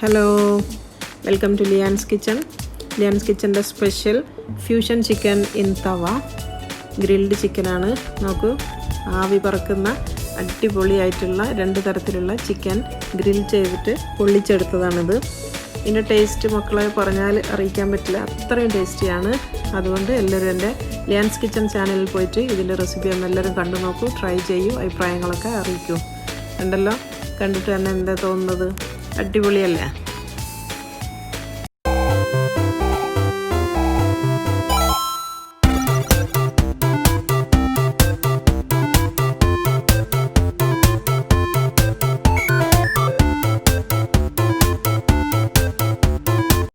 Hello, welcome to Liyan's kitchen. Liyan's കിച്ചൻ്റെ special fusion chicken in tawa. Grilled ചിക്കനാണ്. നോക്കൂ, ആവി പറക്കുന്ന അടിപൊളിയായിട്ടുള്ള 2 തരത്തിലുള്ള ചിക്കൻ ഗ്രിൽ ചെയ്തിട്ട് പൊള്ളിച്ചെടുത്തതാണിത്. ഇതിൻ്റെ ടേസ്റ്റ് മക്കളെ പറഞ്ഞാൽ അറിയിക്കാൻ പറ്റില്ല, അത്രയും ടേസ്റ്റിയാണ്. അതുകൊണ്ട് എല്ലാവരും എൻ്റെ ലിയാൻസ് കിച്ചൺ ചാനലിൽ പോയിട്ട് ഇതിൻ്റെ റെസിപ്പി ഒന്ന് എല്ലാവരും കണ്ടു നോക്കൂ, ട്രൈ ചെയ്യൂ, അഭിപ്രായങ്ങളൊക്കെ അറിയിക്കൂ. ഉണ്ടല്ലോ, കണ്ടിട്ട് തന്നെ എന്താ തോന്നുന്നത്? അടിപൊളിയല്ലേ?